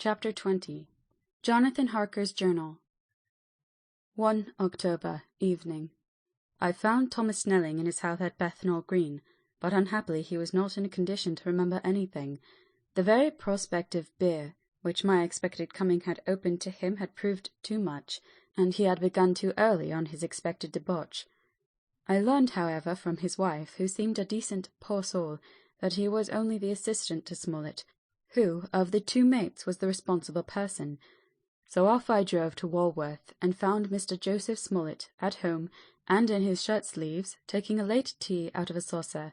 Chapter 20. Jonathan Harker's Journal. 1 October, evening. I found Thomas Snelling in his house at Bethnal Green, but unhappily he was not in a condition to remember anything. The very prospect of beer, which my expected coming had opened to him, had proved too much, and he had begun too early on his expected debauch. I learned, however, from his wife, who seemed a decent poor soul, that he was only the assistant to Smollett, who of the two mates was the responsible person. So off I drove to Walworth, and found Mr. Joseph Smollett at home, and in his shirt-sleeves, taking a late tea out of a saucer.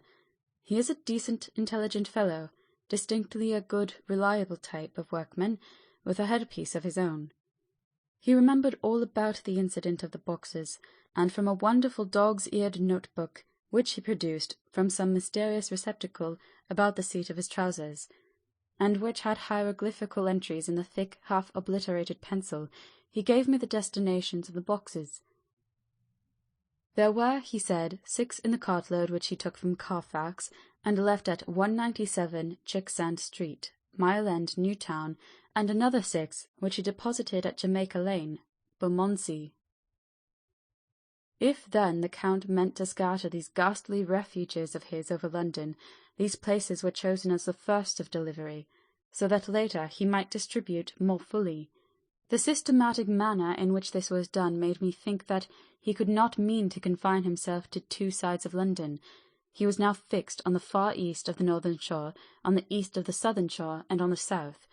He is a decent, intelligent fellow, distinctly a good, reliable type of workman, with a headpiece of his own. He remembered all about the incident of the boxes, and from a wonderful dog's-eared notebook, which he produced from some mysterious receptacle about the seat of his trousers, and which had hieroglyphical entries in the thick, half-obliterated pencil, he gave me the destinations of the boxes. There were, he said, 6 in the cartload which he took from Carfax, and left at 197 Chicksand Street, Mile End, Newtown, and another 6 which he deposited at Jamaica Lane, Bermondsey. If, then, the Count meant to scatter these ghastly refuges of his over London, these places were chosen as the first of delivery, so that later he might distribute more fully. The systematic manner in which this was done made me think that he could not mean to confine himself to 2 sides of London. He was now fixed on the far east of the northern shore, on the east of the southern shore, and on the south.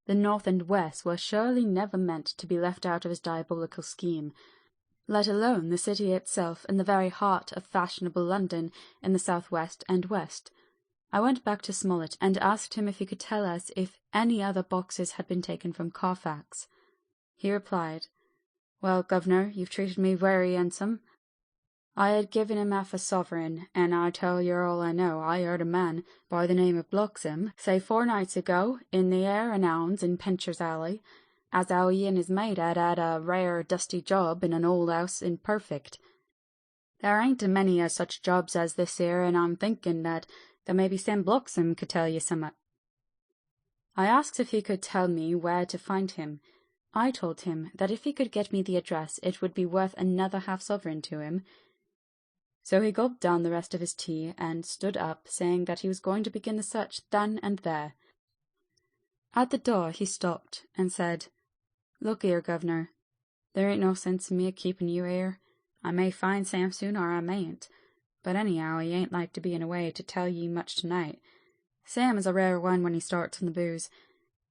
The north and west were surely never meant to be left out of his diabolical scheme, let alone the city itself and the very heart of fashionable London in the south-west and west. I went back to Smollett and asked him if he could tell us if any other boxes had been taken from Carfax. He replied, "Well, governor, you've treated me very handsome. I had given him half a sovereign, and I tell you all I know. I heard a man by the name of Bloxham say 4 nights ago, in the Hare and Hounds in Pincher's Alley, as how he and his mate had a rare dusty job in an old house in Perfect. There ain't a many of such jobs as this here, and I'm thinking that maybe Sam Bloxham could tell you summat." I asked if he could tell me where to find him. I told him that if he could get me the address it would be worth another half-sovereign to him. So he gulped down the rest of his tea and stood up, saying that he was going to begin the search then and there. At the door he stopped and said, "Look here, governor, there ain't no sense in me a-keeping you here. I may find Sam soon or I mayn't, but anyhow he ain't like to be in a way to tell ye much tonight. Sam is a rare one when he starts on the booze.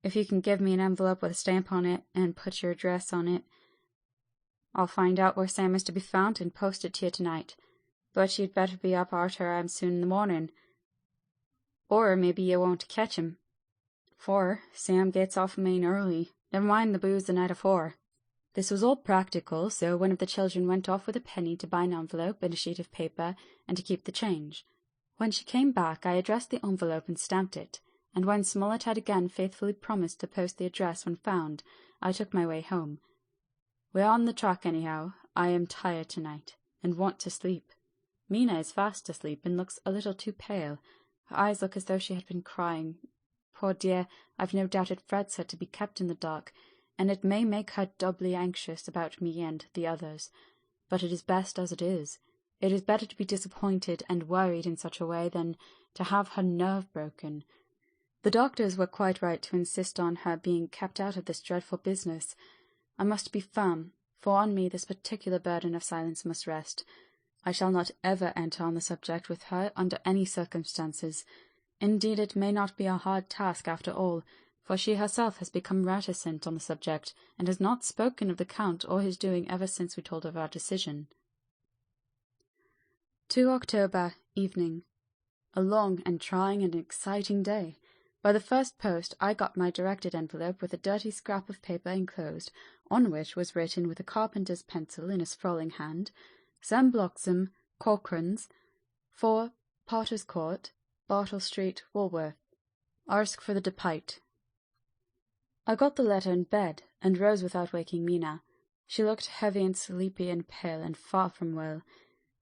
If you can give me an envelope with a stamp on it, and put your address on it, I'll find out where Sam is to be found and post it to you tonight. But you'd better be up arter him soon in the morning, or maybe you won't catch him, for Sam gets off main early. Never mind the booze the night afore." This was all practical, so one of the children went off with a penny to buy an envelope and a sheet of paper, and to keep the change. When she came back I addressed the envelope and stamped it, and when Smollett had again faithfully promised to post the address when found, I took my way home. We're on the track anyhow. I am tired tonight, and want to sleep. Mina is fast asleep, and looks a little too pale. Her eyes look as though she had been crying. Poor dear, I've no doubt it frets her to be kept in the dark, and it may make her doubly anxious about me and the others. But it is best as it is. It is better to be disappointed and worried in such a way than to have her nerve broken. The doctors were quite right to insist on her being kept out of this dreadful business. I must be firm, for on me this particular burden of silence must rest. I shall not ever enter on the subject with her under any circumstances. Indeed, it may not be a hard task after all, for she herself has become reticent on the subject, and has not spoken of the Count or his doing ever since we told of our decision. 2 October, evening. A long and trying and exciting day. By the first post I got my directed envelope with a dirty scrap of paper enclosed, on which was written with a carpenter's pencil in a sprawling hand, "Sam Bloxham, Harker'S, 4 Potter's Court, Bartle Street, Walworth. Ask for the Depite." I got the letter in bed, and rose without waking Mina. She looked heavy and sleepy and pale, and far from well.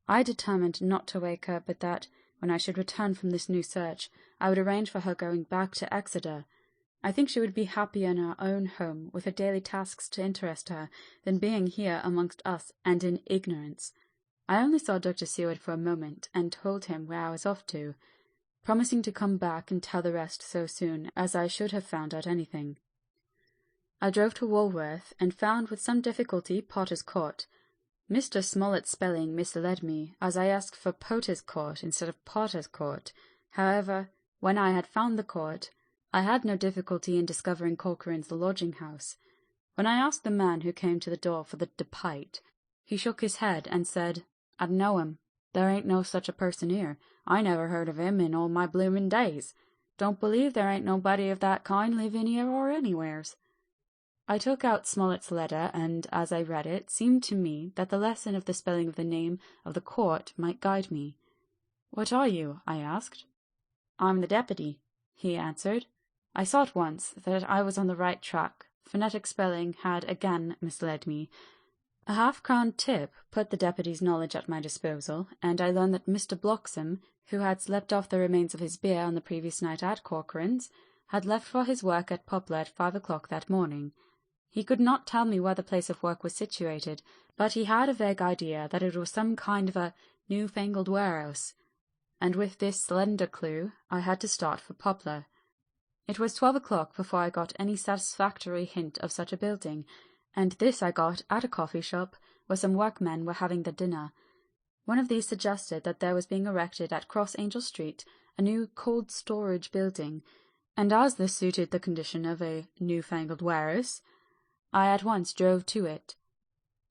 I determined not to wake her, but that, when I should return from this new search, I would arrange for her going back to Exeter. I think she would be happier in her own home, with her daily tasks to interest her, than being here amongst us and in ignorance. I only saw Dr. Seward for a moment, and told him where I was off to, promising to come back and tell the rest so soon as I should have found out anything. I drove to Walworth, and found with some difficulty Potter's Court. Mr. Smollett's spelling misled me, as I asked for Potter's Court instead of Potter's Court. However, when I had found the court, I had no difficulty in discovering Corcoran's lodging-house. When I asked the man who came to the door for the depite, he shook his head and said, "I'd know him. There ain't no such a person here. I never heard of him in all my bloomin' days. Don't believe there ain't nobody of that kind living here or anywheres." I took out Smollett's letter, and, as I read it, seemed to me that the lesson of the spelling of the name of the court might guide me. "What are you?" I asked. "I'm the deputy," he answered. I saw at once that I was on the right track. Phonetic spelling had again misled me. A half-crown tip put the deputy's knowledge at my disposal, and I learned that Mr. Bloxam, who had slept off the remains of his beer on the previous night at Corcoran's, had left for his work at Poplar at 5 o'clock that morning. He could not tell me where the place of work was situated, but he had a vague idea that it was some kind of a new-fangled warehouse, and with this slender clue I had to start for Poplar. It was 12 o'clock before I got any satisfactory hint of such a building, and this I got at a coffee shop where some workmen were having their dinner. One of these suggested that there was being erected at Cross Angel Street a new cold storage building, and as this suited the condition of a new-fangled warehouse, I at once drove to it.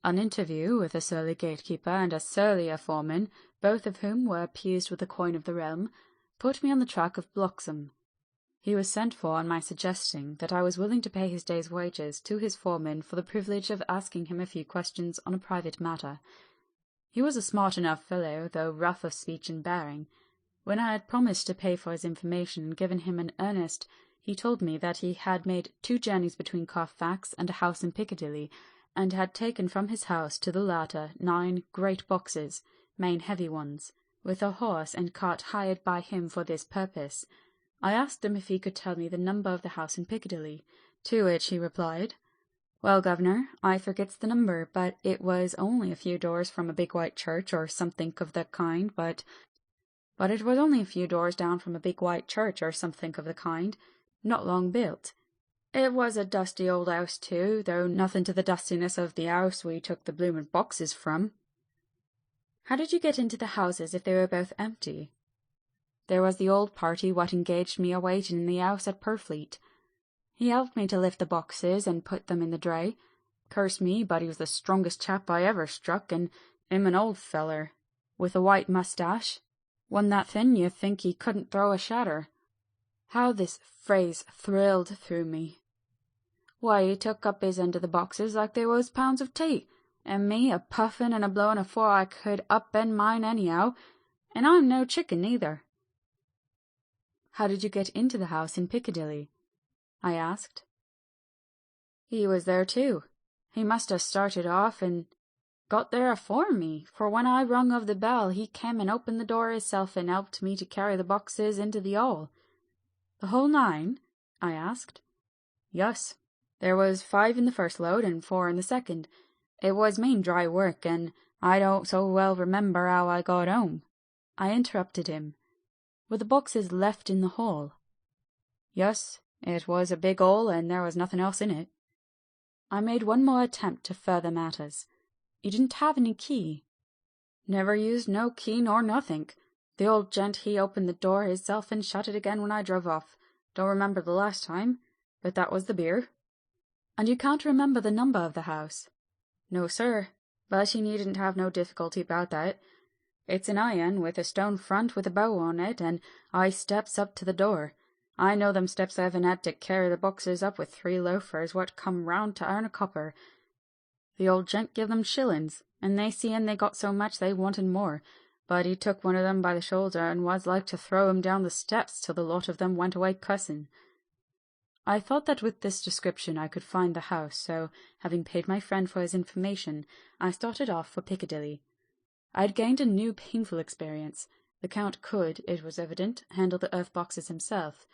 An interview with a surly gatekeeper and a surlier foreman, both of whom were appeased with the coin of the realm, put me on the track of Bloxam. He was sent for on my suggesting that I was willing to pay his day's wages to his foreman for the privilege of asking him a few questions on a private matter. He was a smart enough fellow, though rough of speech and bearing. When I had promised to pay for his information and given him an earnest, he told me that he had made 2 journeys between Carfax and a house in Piccadilly, and had taken from his house to the latter 9 great boxes, main heavy ones, with a horse and cart hired by him for this purpose. I asked him if he could tell me the number of the house in Piccadilly, to which he replied, "Well, governor, I forgets the number, but it was only a few doors from a big white church, or something of the kind, but it was only a few doors down from a big white church, or something of the kind, not long built. It was a dusty old house, too, though nothing to the dustiness of the house we took the bloomin' boxes from." "How did you get into the houses if they were both empty?" "There was the old party what engaged me a waiting in the house at Purfleet. He helped me to lift the boxes and put them in the dray. Curse me, but he was the strongest chap I ever struck, and him an old feller, with a white moustache, one that thin you think he couldn't throw a shatter." How this phrase thrilled through me. "Why, he took up his end of the boxes like they was pounds of tea, and me a puffin' and a blowin' afore I could up-bend mine anyhow, and I'm no chicken neither." "How did you get into the house in Piccadilly?" I asked. "He was there too. He must have started off and got there afore me, for when I rung of the bell he came and opened the door hisself and helped me to carry the boxes into the hall." "The whole 9?" I asked. "Yus. There was 5 in the first load and 4 in the second. It was main dry work, and I don't so well remember how I got home." I interrupted him. "Were the boxes left in the hall?" "Yus. It was a big hole, and there was nothing else in it." I made one more attempt to further matters. "You didn't have any key?" "Never used no key nor nothink. The old gent he opened the door hisself and shut it again when I drove off. Don't remember the last time, but that was the beer." "And you can't remember the number of the house?" "No, sir, but you needn't have no difficulty about that. It's an iron with a stone front with a bow on it, and I steps up to the door. I know them steps I haven't had to carry the boxes up with 3 loafers what come round to earn a copper. The old gent give them shillings, and they seeing they got so much they wanted more, but he took one of them by the shoulder and was like to throw him down the steps till the lot of them went away cussing." I thought that with this description I could find the house, so, having paid my friend for his information, I started off for Piccadilly. I had gained a new painful experience. The Count could, it was evident, handle the earth boxes himself.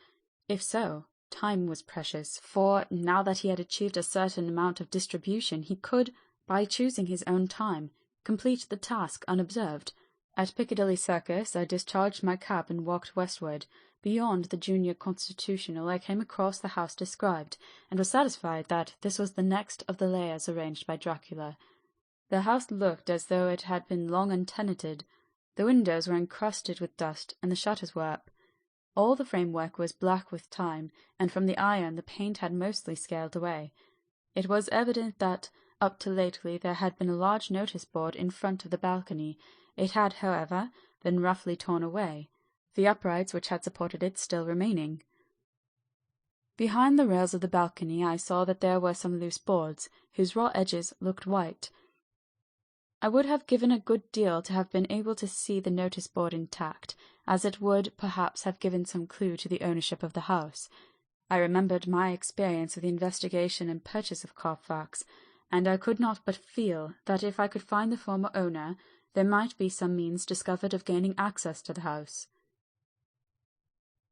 If so, Time was precious, for, now that he had achieved a certain amount of distribution, he could, by choosing his own time, complete the task unobserved. At Piccadilly Circus I discharged my cab and walked westward. Beyond the Junior Constitutional I came across the house described, and was satisfied that this was the next of the layers arranged by Dracula. The house looked as though it had been long untenanted. The windows were encrusted with dust, and the shutters were up. All the framework was black with time, and from the iron the paint had mostly scaled away. It was evident that, up to lately, there had been a large notice-board in front of the balcony. It had, however, been roughly torn away, the uprights which had supported it still remaining. Behind the rails of the balcony I saw that there were some loose boards, whose raw edges looked white. I would have given a good deal to have been able to see the notice-board intact, as it would, perhaps, have given some clue to the ownership of the house. I remembered my experience of the investigation and purchase of Carfax, and I could not but feel that if I could find the former owner, there might be some means discovered of gaining access to the house.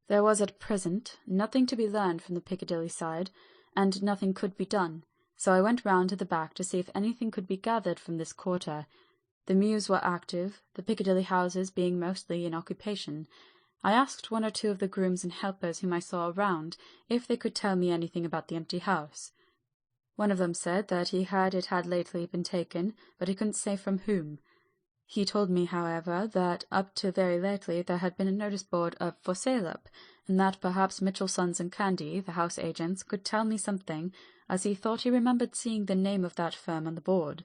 There was at present nothing to be learned from the Piccadilly side, and nothing could be done, so I went round to the back to see if anything could be gathered from this quarter. The mews were active, the Piccadilly houses being mostly in occupation. I asked one or two of the grooms and helpers whom I saw around if they could tell me anything about the empty house. One of them said that he heard it had lately been taken, but he couldn't say from whom. He told me, however, that up to very lately there had been a notice-board of "For Sale" up, and that perhaps Mitchell, Sons and Candy, the house agents, could tell me something, as he thought he remembered seeing the name of that firm on the board.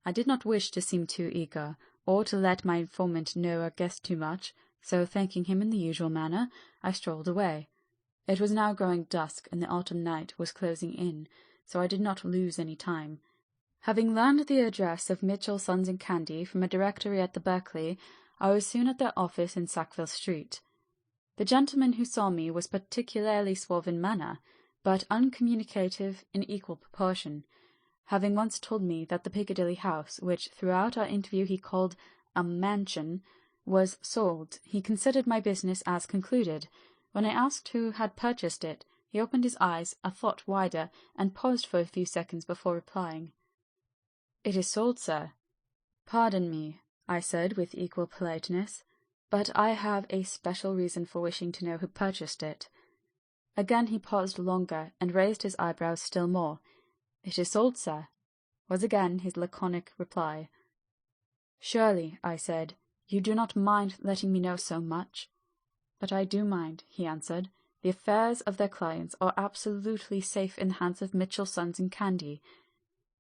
I did not wish to seem too eager, or to let my informant know or guess too much, so thanking him in the usual manner, I strolled away. It was now growing dusk, and the autumn night was closing in, so I did not lose any time. Having learned the address of Mitchell, Sons and Candy from a directory at the Berkeley, I was soon at their office in Sackville Street. The gentleman who saw me was particularly suave in manner, but uncommunicative in equal proportion. Having once told me that the Piccadilly house, which throughout our interview he called a mansion, was sold, he considered my business as concluded. When I asked who had purchased it, he opened his eyes a thought wider, and paused for a few seconds before replying. "It is sold, sir." "Pardon me," I said with equal politeness, "but I have a special reason for wishing to know who purchased it." Again he paused longer, and raised his eyebrows still more. "It is sold, sir," was again his laconic reply. "Surely," I said, "you do not mind letting me know so much?" "But I do mind," he answered. "The affairs of their clients are absolutely safe in the hands of Mitchell, Sons and Candy."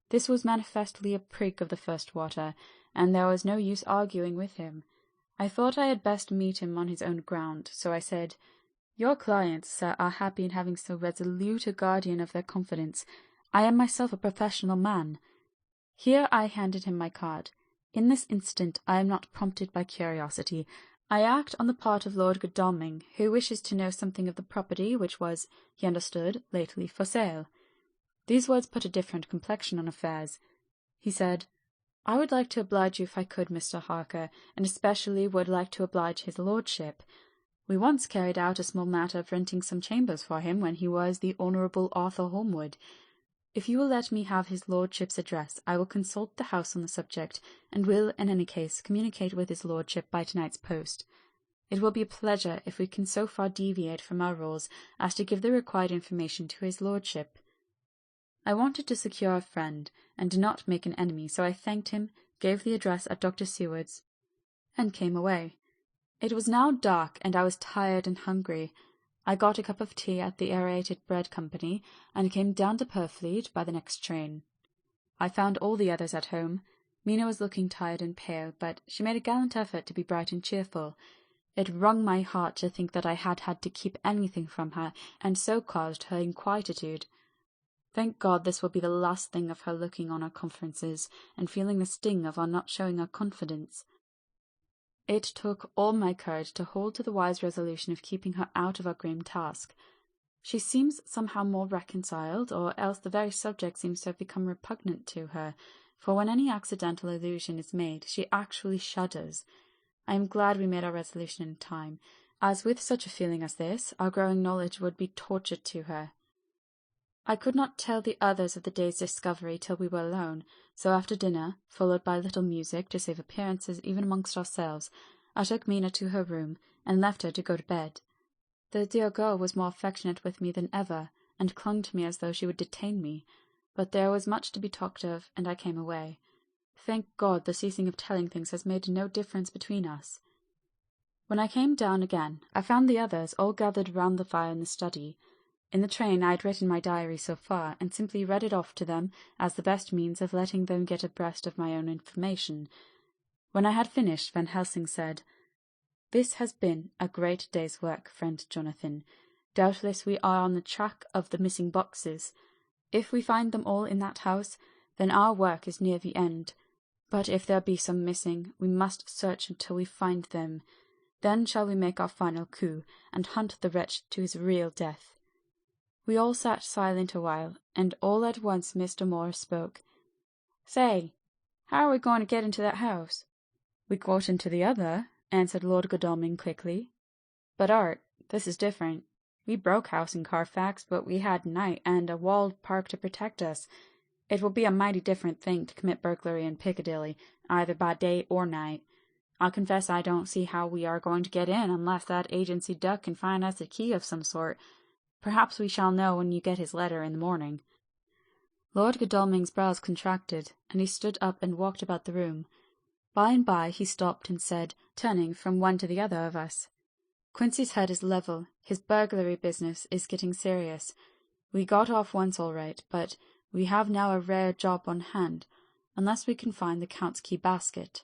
This was manifestly a prig of the first water, and there was no use arguing with him. I thought I had best meet him on his own ground, so I said, "Your clients, sir, are happy in having so resolute a guardian of their confidence. I am myself a professional man." Here I handed him my card. In this instant I am not prompted by curiosity. I act on the part of Lord Godalming, who wishes to know something of the property which was, he understood, lately for sale. These words put a different complexion on affairs. He said, "I would like to oblige you if I could, Mr. Harker, and especially would like to oblige his lordship. We once carried out a small matter of renting some chambers for him when he was the Honourable Arthur Holmwood. If you will let me have his lordship's address, I will consult the house on the subject, and will, in any case, communicate with his lordship by tonight's post. It will be a pleasure if we can so far deviate from our rules as to give the required information to his lordship." I wanted to secure a friend, and did not make an enemy, so I thanked him, gave the address at Dr. Seward's, and came away. It was now dark, and I was tired and hungry. I got a cup of tea at the Aerated Bread Company, and came down to Purfleet by the next train. I found all the others at home. Mina was looking tired and pale, but she made a gallant effort to be bright and cheerful. It wrung my heart to think that I had had to keep anything from her, and so caused her inquietude. Thank God this will be the last thing of her looking on our conferences, and feeling the sting of our not showing her confidence. It took all my courage to hold to the wise resolution of keeping her out of our grim task. She seems somehow more reconciled, or else the very subject seems to have become repugnant to her, for when any accidental allusion is made, she actually shudders. I am glad we made our resolution in time. as with such a feeling as this, our growing knowledge would be torture to her. I could not tell the others of the day's discovery till we were alone, so after dinner, followed by a little music to save appearances even amongst ourselves, I took Mina to her room, and left her to go to bed. The dear girl was more affectionate with me than ever, and clung to me as though she would detain me, but there was much to be talked of, and I came away. Thank God the ceasing of telling things has made no difference between us. When I came down again, I found the others all gathered round the fire in the study. In the train I had written my diary so far, and simply read it off to them as the best means of letting them get abreast of my own information. When I had finished, Van Helsing said, "This has been a great day's work, friend Jonathan. Doubtless we are on the track of the missing boxes. If we find them all in that house, then our work is near the end. But if there be some missing, we must search until we find them. Then shall we make our final coup, and hunt the wretch to his real death." We all sat silent a while, and all at once Mr. Morris spoke. "Say, how are we going to get into that house?" "We got into the other," answered Lord Godalming quickly. "But, Art, this is different. We broke house in Carfax, but we had night and a walled park to protect us. It will be a mighty different thing to commit burglary in Piccadilly, either by day or night. I confess I don't see how we are going to get in unless that agency duck can find us a key of some sort. Perhaps we shall know when you get his letter in the morning." Lord Godalming's brows contracted, and he stood up and walked about the room. By and by he stopped and said, turning from one to the other of us, "Quincy's head is level. His burglary business is getting serious. We got off once all right, but we have now a rare job on hand, unless we can find the Count's key basket."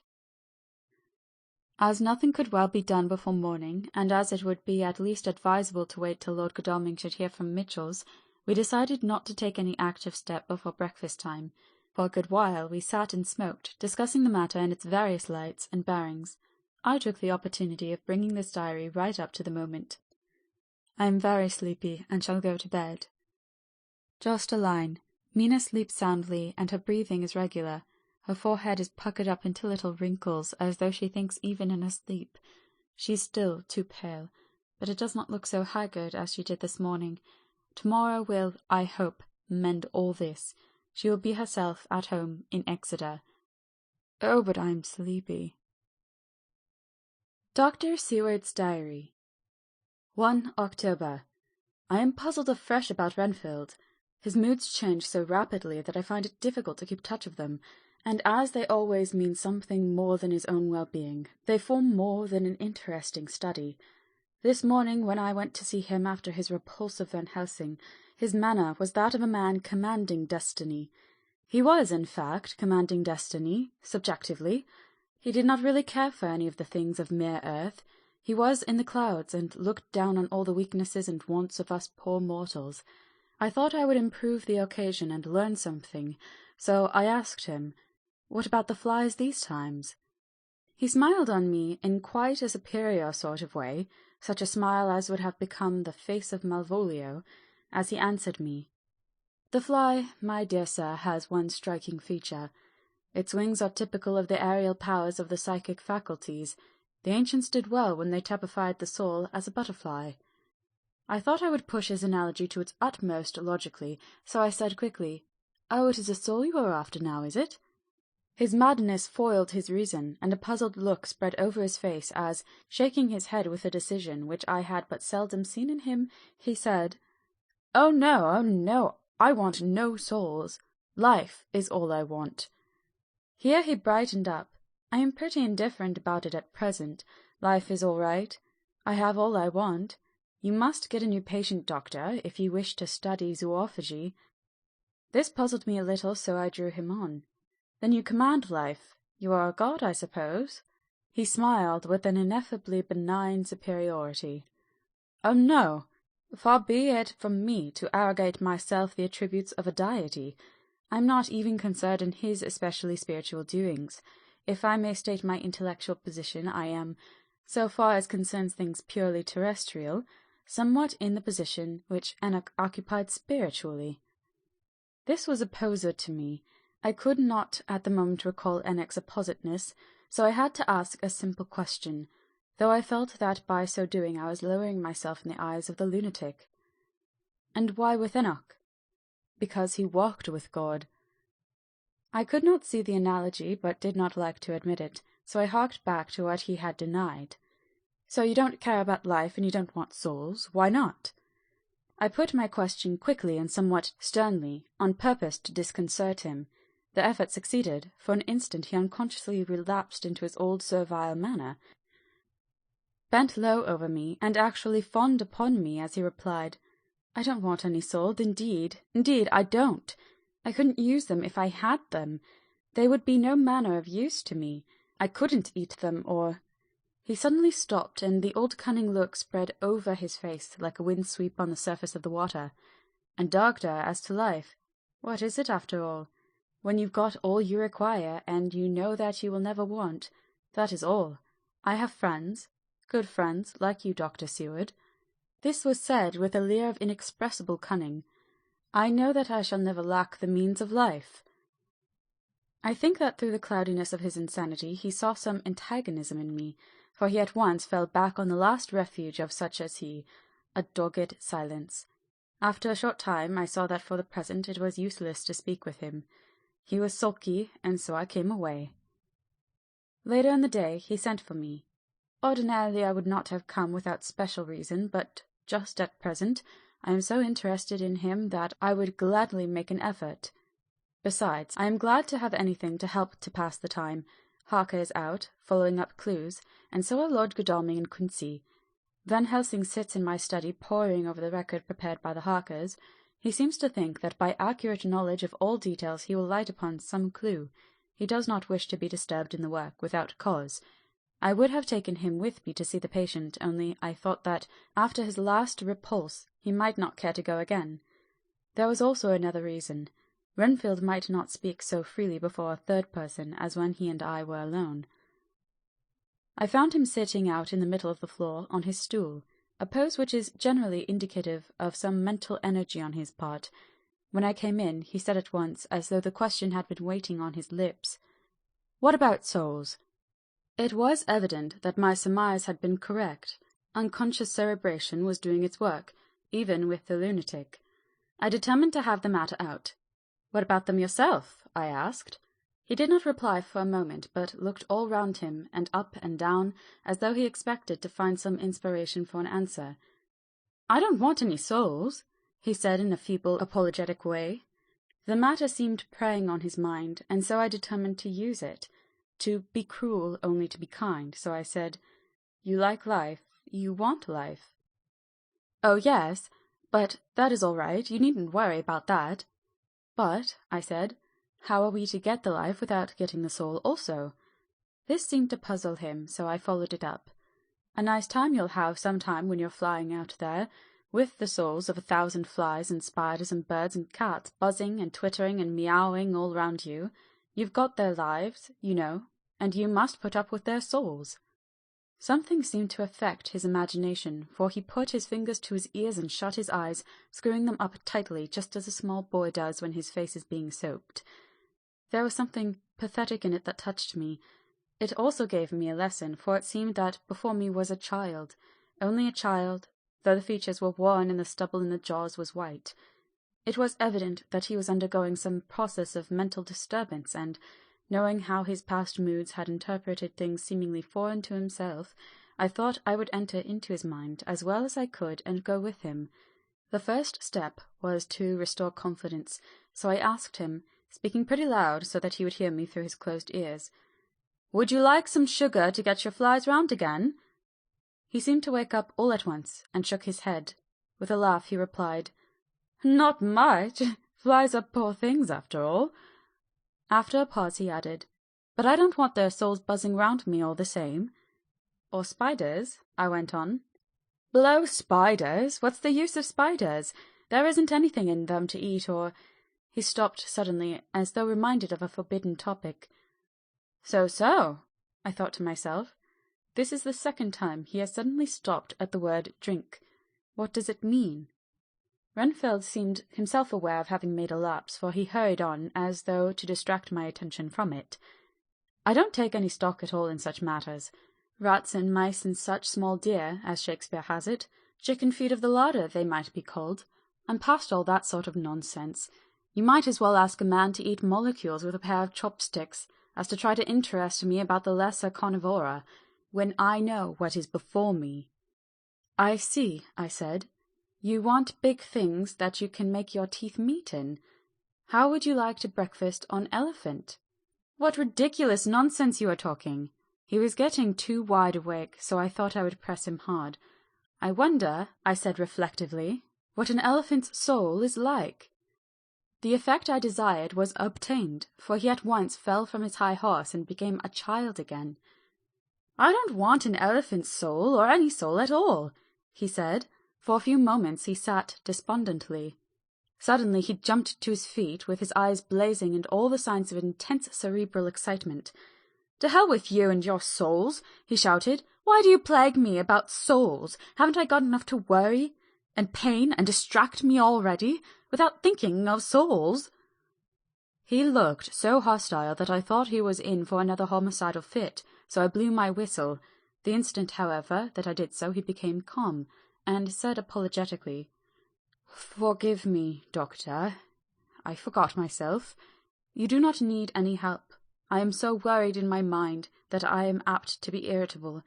As nothing could well be done before morning, and as it would be at least advisable to wait till Lord Godalming should hear from Mitchell's, we decided not to take any active step before breakfast time. For a good while we sat and smoked, discussing the matter in its various lights and bearings. I took the opportunity of bringing this diary right up to the moment. "I am very sleepy, and shall go to bed." Just a line. Mina sleeps soundly, and her breathing is regular. Her forehead is puckered up into little wrinkles, as though she thinks even in her sleep. She is still too pale, but it does not look so haggard as she did this morning. Tomorrow will, I hope, mend all this. She will be herself at home in Exeter. Oh, but I'm sleepy. Dr. Seward's Diary. 1 October. I am puzzled afresh about Renfield. His moods change so rapidly that I find it difficult to keep touch of them, and as they always mean something more than his own well-being, they form more than an interesting study. This morning, when I went to see him after his repulsive Van Helsing, his manner was that of a man commanding destiny. He was, in fact, commanding destiny, subjectively. He did not really care for any of the things of mere earth. He was in the clouds, and looked down on all the weaknesses and wants of us poor mortals. I thought I would improve the occasion and learn something, so I asked him, "What about the flies these times?" He smiled on me in quite a superior sort of way, such a smile as would have become the face of Malvolio, as he answered me, "The fly, my dear sir, has one striking feature. Its wings are typical of the aerial powers of the psychic faculties. The ancients did well when they typified the soul as a butterfly." I thought I would push his analogy to its utmost logically, so I said quickly, "Oh, it is a soul you are after now, is it?" His madness foiled his reason, and a puzzled look spread over his face as, shaking his head with a decision which I had but seldom seen in him, he said, oh no, I want no souls. Life is all I want." Here he brightened up. "I am pretty indifferent about it at present. Life is all right. I have all I want. You must get a new patient, doctor, if you wish to study zoophagy." This puzzled me a little, so I drew him on. "Then you command life. You are a god, I suppose?" He smiled with an ineffably benign superiority. "Oh, no! Far be it from me to arrogate myself the attributes of a deity. I am not even concerned in his especially spiritual doings. If I may state my intellectual position, I am, so far as concerns things purely terrestrial, somewhat in the position which Enoch occupied spiritually." This was a poser to me. I could not at the moment recall Enoch's appositeness, so I had to ask a simple question. though I felt that by so doing I was lowering myself in the eyes of the lunatic. And why with Enoch? Because he walked with God. I could not see the analogy, but did not like to admit it, so I harked back to what he had denied. So you don't care about life and you don't want souls? Why not? I put my question quickly and somewhat sternly, on purpose to disconcert him. The effort succeeded. For an instant he unconsciously relapsed into his old servile manner, bent low over me, and actually fawned upon me as he replied, "I don't want any souls, indeed, I don't. I couldn't use them if I had them. They would be no manner of use to me. I couldn't eat them, or—" He suddenly stopped, and the old cunning look spread over his face like a wind sweep on the surface of the water, and darker as to life. What is it, after all? When you've got all you require, and you know that you will never want, that is all. I have friends, good friends, like you, Dr. Seward. This was said with a leer of inexpressible cunning. I know that I shall never lack the means of life. I think that through the cloudiness of his insanity he saw some antagonism in me, for he at once fell back on the last refuge of such as he, a dogged silence. After a short time I saw that for the present it was useless to speak with him. He was sulky, and so I came away. Later in the day he sent for me. Ordinarily I would not have come without special reason, but just at present I am so interested in him that I would gladly make an effort. Besides, I am glad to have anything to help to pass the time. Harker is out, following up clues, and so are Lord Godalming and Quincy. Van Helsing sits in my study poring over the record prepared by the Harkers. He seems to think that by accurate knowledge of all details he will light upon some clue. He does not wish to be disturbed in the work without cause. I would have taken him with me to see the patient, only I thought that, after his last repulse, he might not care to go again. There was also another reason. Renfield might not speak so freely before a third person as when he and I were alone. I found him sitting out in the middle of the floor on his stool, a pose which is generally indicative of some mental energy on his part. When I came in, he said at once, as though the question had been waiting on his lips, "What about souls?" It was evident that my surmise had been correct. Unconscious cerebration was doing its work, even with the lunatic. I determined to have the matter out. "What about them yourself?" I asked. He did not reply for a moment, but looked all round him, and up and down, as though he expected to find some inspiration for an answer. "I don't want any souls," he said in a feeble, apologetic way. The matter seemed preying on his mind, and so I determined to use it. To be cruel only to be kind, so I said, "You like life, you want life." "Oh, yes, but that is all right, you needn't worry about that." "But," I said, "how are we to get the life without getting the soul also?" This seemed to puzzle him, so I followed it up. "A nice time you'll have some time when you're flying out there, with the souls of 1,000 flies and spiders and birds and cats buzzing and twittering and meowing all round you. You've got their lives, you know, and you must put up with their souls." Something seemed to affect his imagination, for he put his fingers to his ears and shut his eyes, screwing them up tightly, just as a small boy does when his face is being soaped. There was something pathetic in it that touched me. It also gave me a lesson, for it seemed that before me was a child, only a child, though the features were worn and the stubble in the jaws was white. It was evident that he was undergoing some process of mental disturbance, and, knowing how his past moods had interpreted things seemingly foreign to himself, I thought I would enter into his mind as well as I could and go with him. The first step was to restore confidence, so I asked him, speaking pretty loud so that he would hear me through his closed ears, "Would you like some sugar to get your flies round again?" He seemed to wake up all at once, and shook his head. With a laugh he replied, "Not much. Flies are poor things, after all." After a pause he added, "But I don't want their souls buzzing round me all the same." "Or spiders," I went on. "Blow spiders! What's the use of spiders? There isn't anything in them to eat or—" He stopped suddenly, as though reminded of a forbidden topic. So, I thought to myself. This is the second time he has suddenly stopped at the word drink. What does it mean? Renfield seemed himself aware of having made a lapse, for he hurried on, as though to distract my attention from it. "I don't take any stock at all in such matters. Rats and mice and such small deer, as Shakespeare has it, chicken feet of the larder they might be called. I'm past all that sort of nonsense. You might as well ask a man to eat molecules with a pair of chopsticks as to try to interest me about the lesser carnivora, when I know what is before me. I see, I said. You want big things that you can make your teeth meet in. How would you like to breakfast on elephant? What ridiculous nonsense you are talking. He was getting too wide awake, so I thought I would press him hard. I wonder, I said reflectively, what an elephant's soul is like. The effect I desired was obtained, for he at once fell from his high horse and became a child again. I don't want an elephant's soul, or any soul at all, he said. For a few moments he sat despondently. Suddenly he jumped to his feet, with his eyes blazing and all the signs of intense cerebral excitement. To hell with you and your souls, he shouted. Why do you plague me about souls? Haven't I got enough to worry and pain and distract me already, without thinking of souls? He looked so hostile that I thought he was in for another homicidal fit, so I blew my whistle. The instant, however, that I did so, he became calm, and said apologetically, "Forgive me, doctor. I forgot myself. You do not need any help. I am so worried in my mind that I am apt to be irritable.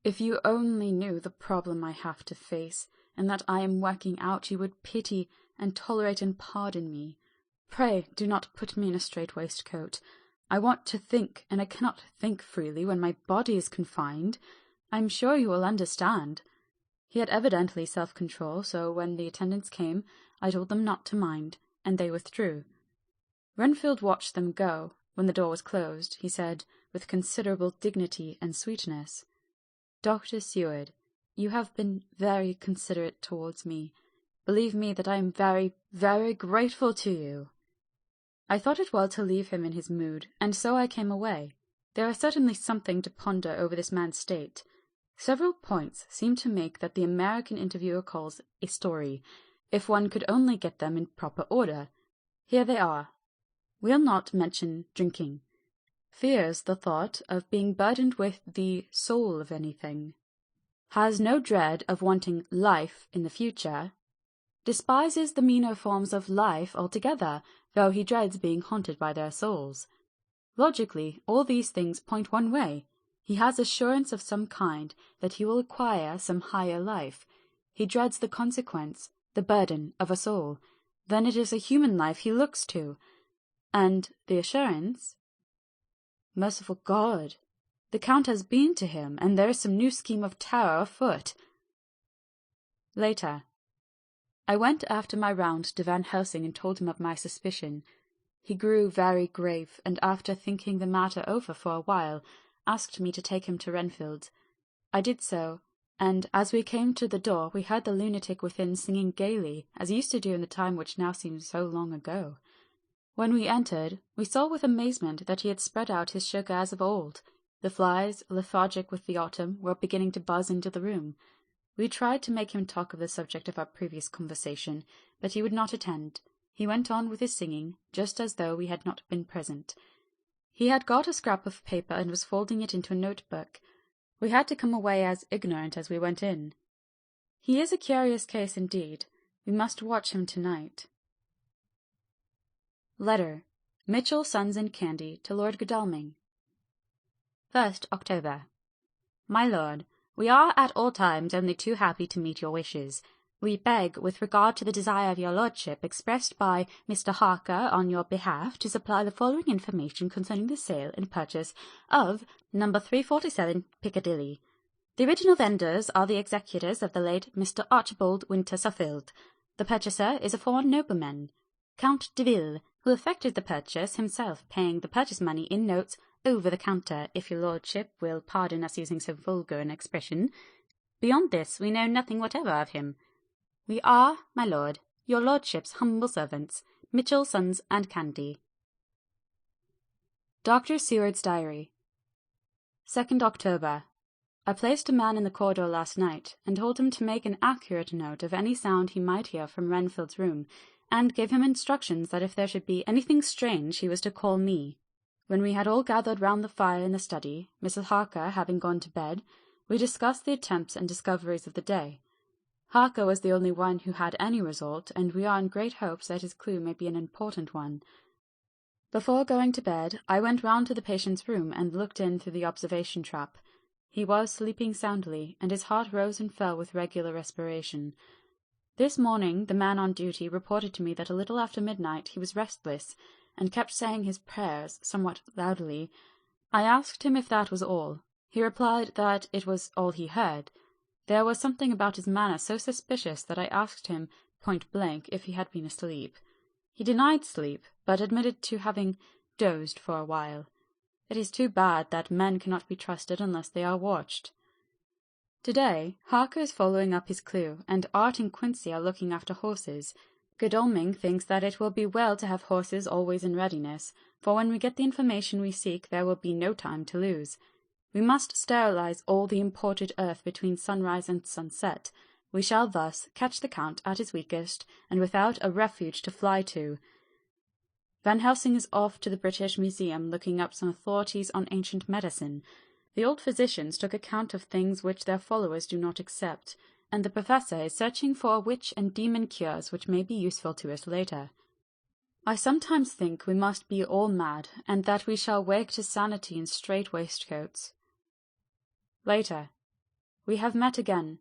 If you only knew the problem I have to face, and that I am working out, you would pity and tolerate and pardon me. Pray do not put me in a strait waistcoat. I want to think, and I cannot think freely when my body is confined. I am sure you will understand." He had evidently self-control, so when the attendants came, I told them not to mind, and they withdrew. Renfield watched them go. When the door was closed, he said, with considerable dignity and sweetness, "Dr. Seward, you have been very considerate towards me. Believe me that I am very, very grateful to you." I thought it well to leave him in his mood, and so I came away. There is certainly something to ponder over this man's state. Several points seem to make that the American interviewer calls a story, if one could only get them in proper order. Here they are. Will not mention drinking. Fears the thought of being burdened with the soul of anything. Has no dread of wanting life in the future. Despises the meaner forms of life altogether, though he dreads being haunted by their souls. Logically, all these things point one way. He has assurance of some kind that he will acquire some higher life. He dreads the consequence, the burden of a soul. Then it is a human life he looks to. And the assurance? Merciful God! The Count has been to him, and there is some new scheme of terror afoot. Later. I went after my round to Van Helsing and told him of my suspicion. He grew very grave, and after thinking the matter over for a while, asked me to take him to Renfield. I did so, and as we came to the door we heard the lunatic within singing gaily, as he used to do in the time which now seems so long ago. When we entered, we saw with amazement that he had spread out his sugar as of old. The flies, lethargic with the autumn, were beginning to buzz into the room. We tried to make him talk of the subject of our previous conversation, but he would not attend. He went on with his singing, just as though we had not been present. He had got a scrap of paper and was folding it into a note-book. We had to come away as ignorant as we went in. He is a curious case indeed. We must watch him tonight. Letter. Mitchell, Sons and Candy to Lord Godalming. 1st October. My lord, we are at all times only too happy to meet your wishes. We beg, with regard to the desire of your lordship expressed by Mr. Harker on your behalf, to supply the following information concerning the sale and purchase of No. 347 Piccadilly. The original vendors are the executors of the late Mr. Archibald Winter Suffield. The purchaser is a foreign nobleman, Count de Ville, who effected the purchase, himself paying the purchase money in notes over the counter, if your lordship will pardon us using so vulgar an expression. Beyond this we know nothing whatever of him. We are, my lord, your lordship's humble servants, Mitchell, Sons and Candy. Dr. Seward's Diary. 2nd October. I placed a man in the corridor last night, and told him to make an accurate note of any sound he might hear from Renfield's room, and gave him instructions that if there should be anything strange he was to call me. When we had all gathered round the fire in the study, Mrs. Harker having gone to bed, we discussed the attempts and discoveries of the day. Harker was the only one who had any result, and we are in great hopes that his clue may be an important one. Before going to bed, I went round to the patient's room and looked in through the observation trap. He was sleeping soundly, and his heart rose and fell with regular respiration. This morning the man on duty reported to me that a little after midnight he was restless, and kept saying his prayers somewhat loudly. I asked him if that was all. He replied that it was all he heard. There was something about his manner so suspicious that I asked him point-blank if he had been asleep. He denied sleep, but admitted to having dozed for a while. It is too bad that men cannot be trusted unless they are watched. Today, Harker is following up his clue, and Art and Quincy are looking after horses. Godalming thinks that it will be well to have horses always in readiness, for when we get the information we seek there will be no time to lose. We must sterilize all the imported earth between sunrise and sunset. We shall thus catch the Count at his weakest, and without a refuge to fly to. Van Helsing is off to the British Museum looking up some authorities on ancient medicine. The old physicians took account of things which their followers do not accept, and the professor is searching for witch and demon cures which may be useful to us later. I sometimes think we must be all mad, and that we shall wake to sanity in strait waistcoats. Later. We have met again.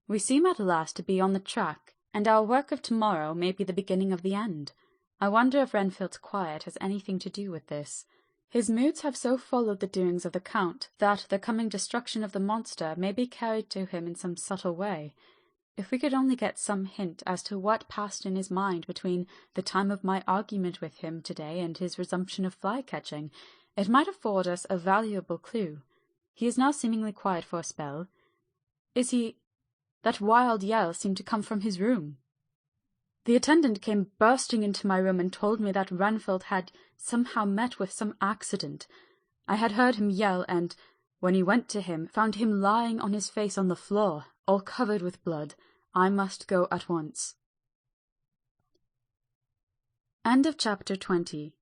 We seem at last to be on the track, and our work of tomorrow may be the beginning of the end. I wonder if Renfield's quiet has anything to do with this. His moods have so followed the doings of the Count that the coming destruction of the monster may be carried to him in some subtle way. If we could only get some hint as to what passed in his mind between the time of my argument with him today and his resumption of fly-catching, it might afford us a valuable clue. He is now seemingly quiet for a spell. Is he— That wild yell seemed to come from his room. The attendant came bursting into my room and told me that Renfield had somehow met with some accident. I had heard him yell, and, when he went to him, found him lying on his face on the floor, all covered with blood. I must go at once. End of chapter 20.